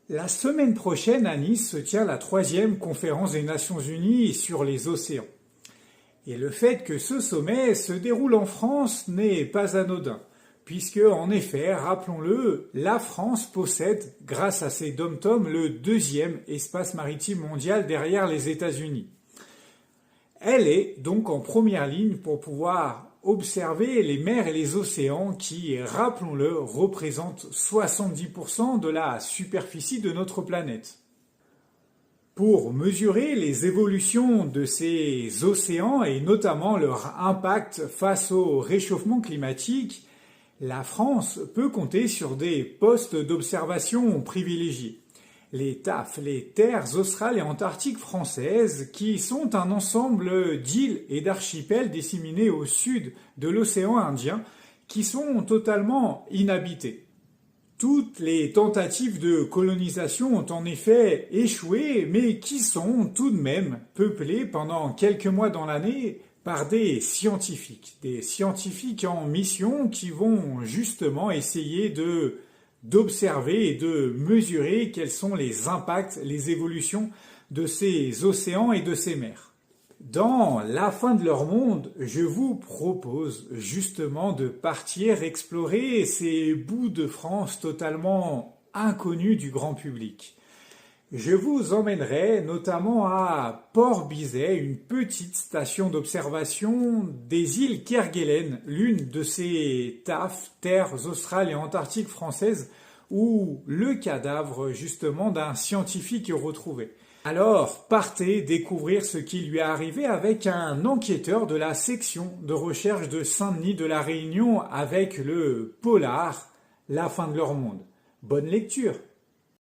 La semaine prochaine à Nice se tient la 3e conférence des Nations Unies sur les océans. Et le fait que ce sommet se déroule en France n'est pas anodin, puisque en effet, rappelons-le, la France possède, grâce à ses dom-toms, le 2e espace maritime mondial derrière les États-Unis. Elle est donc en première ligne pour pouvoir observer les mers et les océans qui, rappelons-le, représentent 70% de la superficie de notre planète. Pour mesurer les évolutions de ces océans et notamment leur impact face au réchauffement climatique, la France peut compter sur des postes d'observation privilégiés. Les TAF, les terres australes et antarctiques françaises, qui sont un ensemble d'îles et d'archipels disséminés au sud de l'océan Indien, qui sont totalement inhabités. Toutes les tentatives de colonisation ont en effet échoué, mais qui sont tout de même peuplées pendant quelques mois dans l'année par des scientifiques en mission qui vont justement essayer d'observer et de mesurer quels sont les impacts, les évolutions de ces océans et de ces mers. Dans La fin de leur monde, je vous propose justement de partir explorer ces bouts de France totalement inconnus du grand public. Je vous emmènerai notamment à Port-Bizet, une petite station d'observation des îles Kerguelen, l'une de ces TAF, terres australes et antarctiques françaises, où le cadavre justement d'un scientifique est retrouvé. Alors, partez découvrir ce qui lui est arrivé avec un enquêteur de la section de recherche de Saint-Denis de la Réunion avec le polar La fin de leur monde. Bonne lecture!